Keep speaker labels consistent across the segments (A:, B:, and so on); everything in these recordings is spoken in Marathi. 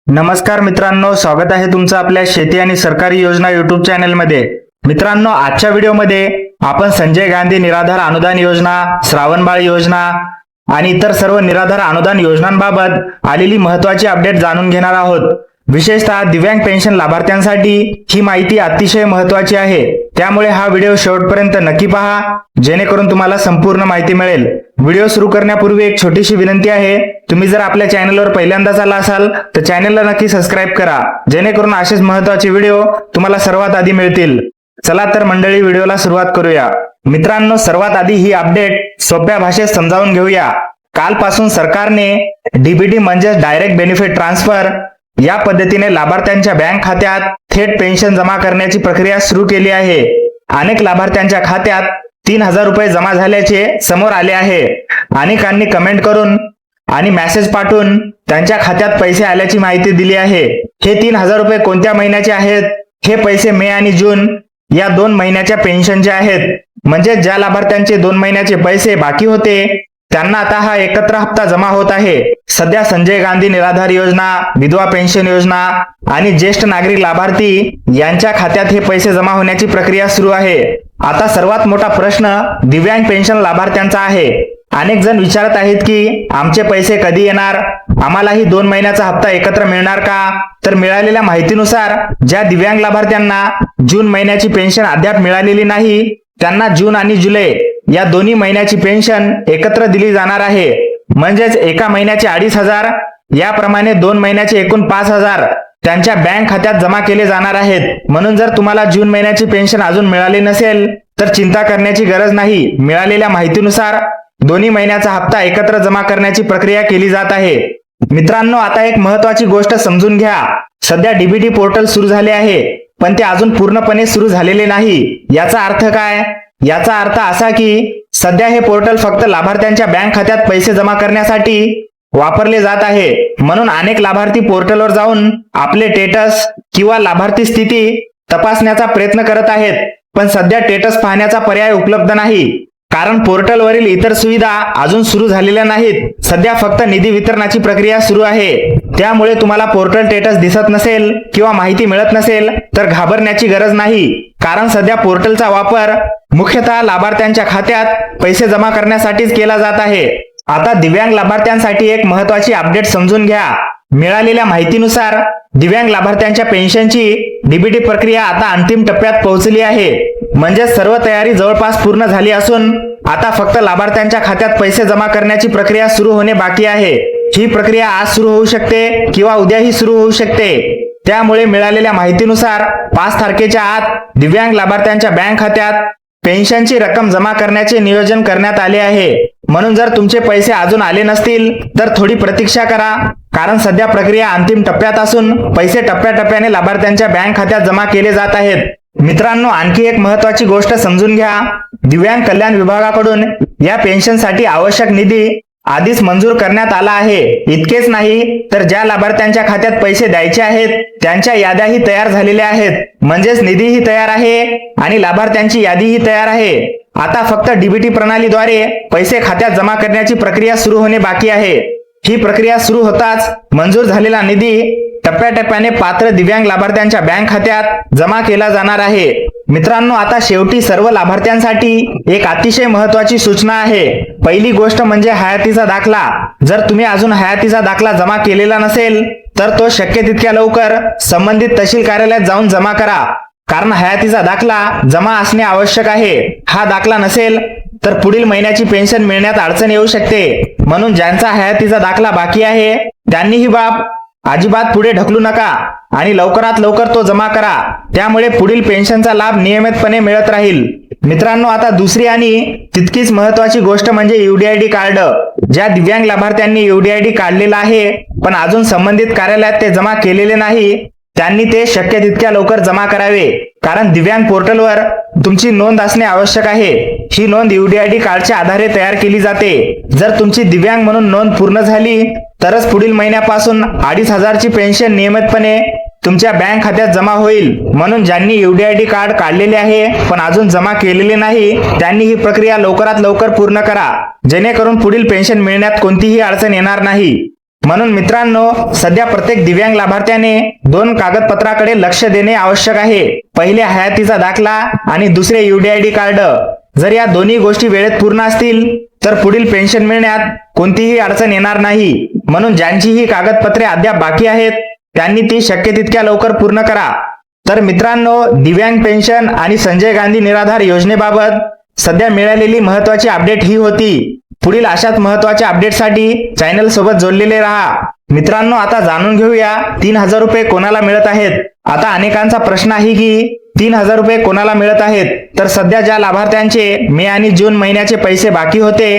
A: नमस्कार मित्रांनो, स्वागत आहे तुमचं आपल्या शेती आणि सरकारी योजना युट्यूब चॅनलमध्ये। मित्रांनो, आजच्या व्हिडिओमध्ये आपण संजय गांधी निराधार अनुदान योजना, श्रावणबाळ योजना आणि इतर सर्व निराधार अनुदान योजनांबाबत आलेली महत्त्वाची अपडेट जाणून घेणार आहोत। विशेषतः दिव्यांग पेन्शन लाभार्थ्यांसाठी ही माहिती अतिशय महत्त्वाची आहे, त्यामुळे हा व्हिडिओ शेवटपर्यंत नक्की पहा, जेणेकरून तुम्हाला संपूर्ण माहिती मिळेल। व्हिडिओ सुरू करण्यापूर्वी एक छोटीशी विनंती आहे, तुम्ही जर आपल्या चॅनलवर पहिल्यांदाच आला असाल तर चॅनलला नक्की सबस्क्राइब करा, जेणेकरून असेच महत्त्वाचे व्हिडिओ तुम्हाला सर्वात आधी मिळतील। चला तर मंडळी, व्हिडिओला सुरुवात करूया। मित्रांनो, सर्वात आधी ही अपडेट सोप्या भाषेत समजावून घेऊया। कालपासून सरकारने डीबीटी म्हणजे डायरेक्ट बेनिफिट ट्रान्सफर या पद्धतीने लाभार्थ्यांच्या बँक खात्यात थेट पेन्शन जमा करण्याची प्रक्रिया सुरू केली आहे। अनेक लाभार्थ्यांच्या खात्यात 3,000 रुपये जमा झाल्याचे समोर आले आहे। अनेकांनी कमेंट करून आणि मेसेज पाठवून त्यांच्या खात्यात पैसे आल्याची माहिती दिली आहे। हे 3,000 रुपये कोणत्या महिन्याचे आहेत? हे पैसे मे आणि जून या 2 महिन्याच्या पेन्शनचे आहेत। म्हणजे ज्या लाभार्थ्यांचे 2 महिन्याचे पैसे बाकी होते त्यांना आता हा एकत्र हप्ता जमा होत आहे। सध्या संजय गांधी निराधार योजना, विधवा पेन्शन योजना आणि ज्येष्ठ नागरिक लाभार्थी यांच्या खात्यात हे पैसे जमा होण्याची प्रक्रिया सुरू आहे। आता सर्वात मोठा प्रश्न दिव्यांग पेन्शन लाभार्थ्यांचा आहे। अनेक जण विचारत आहेत की आमचे पैसे कधी येणार, आम्हालाही 2 महिन्याचा हप्ता एकत्र मिळणार का? तर मिळालेल्या माहितीनुसार ज्या दिव्यांग लाभार्थ्यांना जून महिन्याची पेन्शन अद्याप मिळालेली नाही त्यांना जून आणि जुलै या दोन्ही महिन्याची पेन्शन एकत्र दिली जाणार आहे। म्हणजेच एका महिन्याचे 2,500, याप्रमाणे 2 महिन्याचे एकूण 5,000 त्यांच्या बँक खात्यात जमा केले जाणार आहेत। म्हणून जर तुम्हाला जून महिन्याची पेन्शन अजून मिळाली नसेल तर चिंता करण्याची गरज नाही। मिळालेल्या माहितीनुसार दोन्ही महिन्याचा हप्ता एकत्र जमा करण्याची प्रक्रिया केली जात आहे। मित्रांनो, आता एक महत्त्वाची गोष्ट समजून घ्या। सध्या डीबीटी पोर्टल सुरू झाले आहे, पण ते अजून पूर्णपणे सुरू झालेले नाही। याचा अर्थ काय? याचा अर्थ असा की सध्या हे पोर्टल फक्त लाभार्थ्यांच्या बँक खात्यात पैसे जमा करण्यासाठी वापरले जात आहे। म्हणून अनेक लाभार्थी पोर्टलवर जाऊन आपले स्टेटस किंवा लाभार्थी स्थिती तपासण्याचा प्रयत्न करत आहेत, पण सध्या स्टेटस पाहण्याचा पर्याय उपलब्ध नाही, कारण पोर्टलवरील इतर सुविधा अजून सुरू झालेल्या नाहीत। सध्या फक्त निधी वितरणाची प्रक्रिया सुरू आहे, त्यामुळे तुम्हाला पोर्टल स्टेटस दिसत नसेल किंवा माहिती मिळत नसेल तर घाबरण्याची गरज नाही, कारण सध्या पोर्टलचा वापर मुख्यतः लाभार्थ्यांच्या खात्यात पैसे जमा करण्यासाठीच केला जात आहे। आता दिव्यांग लाभार्थ्यांसाठी एक महत्त्वाची अपडेट समजून घ्या। मिळालेल्या माहितीनुसार दिव्यांग लाभार्थ्यांच्या पेन्शनची डीबीटी प्रक्रिया आता अंतिम टप्प्यात पोहोचली आहे। म्हणजे सर्व तयारी जवळपास पूर्ण झाली असून आता फक्त लाभार्थ्यांच्या खात्यात पैसे जमा करण्याची प्रक्रिया सुरू होणे बाकी आहे। ही प्रक्रिया आज सुरू होऊ शकते किंवा उद्याही सुरू होऊ शकते। त्यामुळे मिळालेल्या माहितीनुसार 5 तारखेच्या आत दिव्यांग लाभार्थ्यांच्या बँक खात्यात पेन्शनची रक्कम जमा करण्याचे नियोजन करण्यात आले आहे। म्हणून जर तुमचे पैसे अजून आले नसतील तर थोडी प्रतीक्षा करा, कारण सध्या प्रक्रिया अंतिम टप्प्यात असून पैसे टप्प्याटप्प्याने लाभार्थ्यांच्या बँक खात्यात जमा केले जात आहेत। मित्रांनो, आणखी एक महत्त्वाची गोष्ट समजून घ्या। दिव्यांग कल्याण विभागाकडून या पेन्शनसाठी आवश्यक निधी आधीच मंजूर करण्यात आला आहे। इतकेच नाही तर ज्या लाभार्थ्यांच्या खात्यात पैसे द्यायचे आहेत त्यांच्या याद्याही तयार झालेल्या आहेत। म्हणजेच निधीही तयार आहे आणि लाभार्थ्यांची यादीही तयार आहे। आता फक्त डीबीटी प्रणालीद्वारे पैसे खात्यात जमा करण्याची प्रक्रिया सुरू होणे बाकी आहे। ही प्रक्रिया सुरू होताच मंजूर झालेला निधी टप्प्याटप्प्याने पात्र दिव्यांग लाभार्थ्यांच्या बँक खात्यात जमा केला जाणार आहे। मित्रांनो, आता शेवटी सर्व लाभार्थ्यांसाठी एक अतिशय महत्त्वाची सूचना आहे। पहिली गोष्ट म्हणजे हयातीचा दाखला। जर तुम्ही अजून हयातीचा दाखला जमा केलेला नसेल तर तो शक्य तितक्या लवकर संबंधित तहसील कार्यालयात जाऊन जमा करा, कारण हयातीचा दाखला जमा असणे आवश्यक आहे। हा दाखला नसेल तर पुढील महिन्याची पेन्शन मिळण्यात अडचण येऊ शकते। म्हणून ज्यांचा हयातीचा दाखला बाकी आहे त्यांनी ही बाब अजिबात पुढे ढकलू नका आणि लवकरात लवकर तो जमा करा, त्यामुळे पुढील पेन्शनचा लाभ नियमितपणे मिळत राहील। मित्रांनो, आता दुसरी आणि तितकीच महत्त्वाची गोष्ट म्हणजे यूडीआयडी कार्ड। ज्या दिव्यांग लाभार्थ्यांनी यूडीआयडी काढलेला आहे पण अजून संबंधित कार्यालयात ते जमा केलेले नाही त्यांनी ते शक्य तितक्या लवकर जमा करावे, कारण दिव्यांग पोर्टलवर तुमची नोंद असणे आवश्यक आहे। ही नोंद यूडीआयडी कार्डच्या आधारे तयार केली जाते। जर तुमची दिव्यांग म्हणून नोंद पूर्ण झाली तरच पुढील महिन्यापासून 2,500 ची पेन्शन नियमितपणे तुमच्या बँक खात्यात जमा होईल। म्हणून ज्यांनी यूडीआयडी कार्ड काढलेले आहे पण अजून जमा केलेले नाही त्यांनी ही प्रक्रिया लवकरात लवकर पूर्ण करा, जेणेकरून पुढील पेन्शन मिळण्यात कोणतीही अडचण येणार नाही। म्हणून मित्रांनो, सध्या प्रत्येक दिव्यांग लाभार्थ्याने 2 कागदपत्राकडे लक्ष देणे आवश्यक आहे. पहिले हयातीचा दाखला आणि दुसरे UDID कार्ड. जर या दोन्ही गोष्टी वेळेत पूर्ण असतील तर पुढील पेन्शन मिळण्यात कोणतीही अडचण येणार नाही. म्हणून ज्यांची ही कागदपत्रे अद्याप बाकी आहेत त्यांनी ती शक्य तितक्या लवकर पूर्ण करा. तर मित्रांनो, दिव्यांग पेन्शन आणि संजय गांधी निराधार योजनेबाबत सध्या मिळालेली महत्त्वाची अपडेट ही होती. पुढील अशाच महत्त्वाच्या अपडेटसाठी चॅनल सोबत जोडलेले राहा. मित्रांनो, आता जाणून घेऊया 3,000 रुपये कोणाला मिळत आहेत. आता अनेकांचा प्रश्न आहे की 3,000 रुपये कोणाला मिळत आहेत. तर सध्या ज्या लाभार्थ्यांचे मे आणि जून महिन्याचे पैसे बाकी होते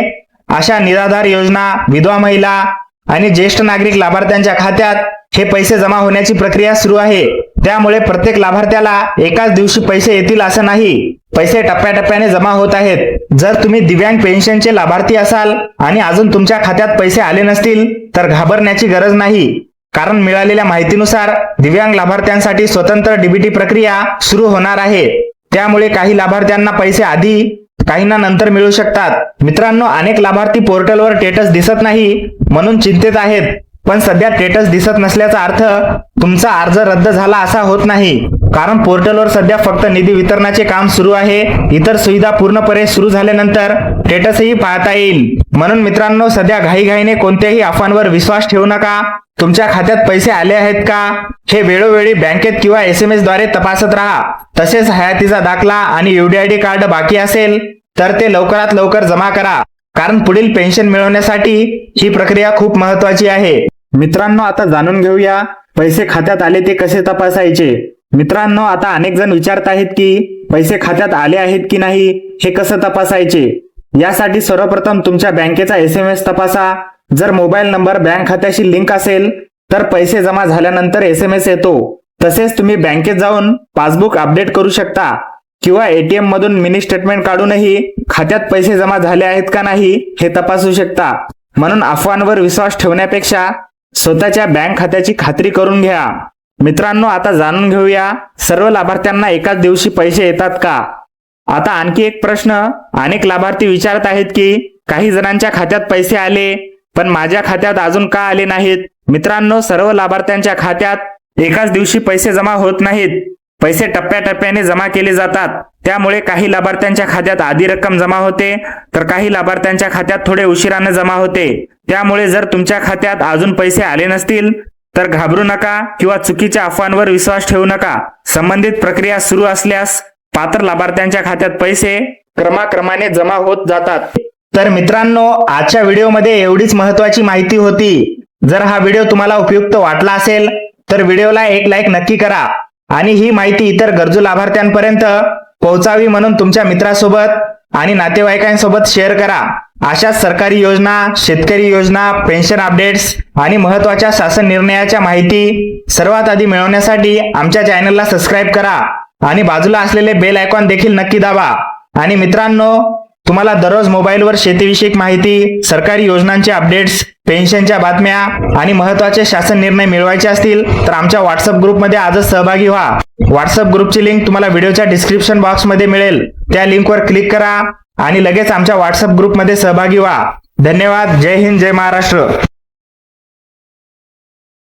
A: अशा निराधार योजना, विधवा महिला आणि ज्येष्ठ नागरिक लाभार्थ्यांच्या खात्यात हे पैसे जमा होण्याची प्रक्रिया सुरू आहे. त्यामुळे प्रत्येक लाभार्थ्याला एकाच दिवशी पैसे येतील असं नाही. पैसे टप्प्याटप्प्याने जमा होत आहेत. जर तुम्ही दिव्यांग पेन्शनचे लाभार्थी असाल आणि अजून तुमच्या खात्यात पैसे आले नसतील तर घाबरण्याची गरज नाही. कारण मिळालेल्या माहितीनुसार दिव्यांग लाभार्थ्यांसाठी स्वतंत्र DBT प्रक्रिया सुरू होणार आहे. त्यामुळे काही लाभार्थ्यांना पैसे आधी, काहींना नंतर मिळू शकतात. मित्रांनो, अनेक लाभार्थी पोर्टलवर स्टेटस दिसत नाही म्हणून चिंतेत आहेत. पण सध्या स्टेटस दिसत नसल्याचा अर्थ तुमचा अर्ज रद्द झाला असा होत नाही. कारण पोर्टलवर सध्या फक्त निधी वितरणाचे काम सुरू आहे. इतर सुविधा पूर्णपणे सुरू झाल्यानंतर स्टेटसही पाहता येईल. म्हणून मित्रांनो, सध्या घाईघाईने कोणत्याही अफवांवर विश्वास ठेवू नका. तुमच्या खात्यात पैसे आले आहेत का हे वेळोवेळी बँकेत किंवा SMS द्वारे तपासत राहा. तसेच हयातीचा दाखला आणि UDID कार्ड बाकी असेल तर ते लवकरात लवकर जमा करा. कारण पुढील पेन्शन मिळवण्यासाठी ही प्रक्रिया खूप महत्त्वाची आहे. मित्रांनो, आता जाणून घेऊया पैसे खात्यात आले ते कसे तपासायचे. मित्रांनो, आता अनेक जण विचारत आहेत की पैसे खात्यात आले आहेत की नाही हे कसं तपासायचे. यासाठी सर्वप्रथम तुमच्या बँकेचा SMS तपासा. जर मोबाईल नंबर बँक खात्याशी लिंक असेल तर पैसे जमा झाल्यानंतर SMS येतो. तसेच तुम्ही बँकेत जाऊन पासबुक अपडेट करू शकता किंवा ATM मधून मिनी स्टेटमेंट काढूनही खात्यात पैसे जमा झाले आहेत का नाही हे तपासू शकता. म्हणून अफवांवर विश्वास ठेवण्यापेक्षा स्वतःच्या बँक खात्याची खात्री करून घ्या. मित्रांनो, आता जाणून घेऊया सर्व लाभार्थ्यांना एकाच दिवशी पैसे येतात का. आता आणखी एक प्रश्न अनेक लाभार्थी विचारत आहेत की काही जणांच्या खात्यात पैसे आले पण माझ्या खात्यात अजून का आले नाहीत. मित्रांनो, सर्व लाभार्थ्यांच्या खात्यात एकाच दिवशी पैसे जमा होत नाहीत. पैसे टप्प्याटप्प्याने जमा केले जातात. त्यामुळे काही लाभार्थ्यांच्या खात्यात आधी रक्कम जमा होते तर काही लाभार्थ्यांच्या खात्यात थोडे उशिराने जमा होते. त्यामुळे जर तुमच्या खात्यात अजून पैसे आले नसतील तर घाबरू नका किंवा चुकीच्या अफवांवर विश्वास ठेवू नका. संबंधित प्रक्रिया सुरू असल्यास पात्र लाभार्थ्यांच्या खात्यात पैसे क्रमाक्रमाने जमा होत जातात. तर मित्रांनो, आजच्या व्हिडिओमध्ये एवढीच महत्त्वाची माहिती होती. जर हा व्हिडिओ तुम्हाला उपयुक्त वाटला असेल तर व्हिडिओला एक लाईक नक्की करा आणि ही माहिती इतर गरजू लाभार्थ्यांपर्यंत पोहोचावी म्हणून तुमच्या मित्रासोबत आणि नातेवाईकांसोबत शेअर करा. अशाच सरकारी योजना, शेतकरी योजना, पेन्शन अपडेट्स आणि महत्त्वाच्या शासन निर्णयाच्या माहिती सर्वात आधी मिळवण्यासाठी आमच्या चॅनलला सबस्क्राईब करा आणि बाजूला असलेले बेल आयकॉन देखील नक्की दाबा. आणि मित्रांनो, तुम्हाला दररोज मोबाईलवर शेतीविषयक माहिती, सरकारी योजनांचे अपडेट्स, पेन्शनच्या बातम्या आणि महत्त्वाचे शासन निर्णय मिळवायचे असतील तर आमच्या व्हॉट्सअप ग्रुपमध्ये आजच सहभागी व्हा. व्हॉट्सअप ग्रुपची लिंक तुम्हाला व्हिडिओच्या डिस्क्रिप्शन बॉक्समध्ये मिळेल. त्या लिंकवर क्लिक करा आणि लगेच आमच्या व्हॉट्सअप ग्रुपमध्ये सहभागी व्हा. धन्यवाद. जय हिंद, जय महाराष्ट्र.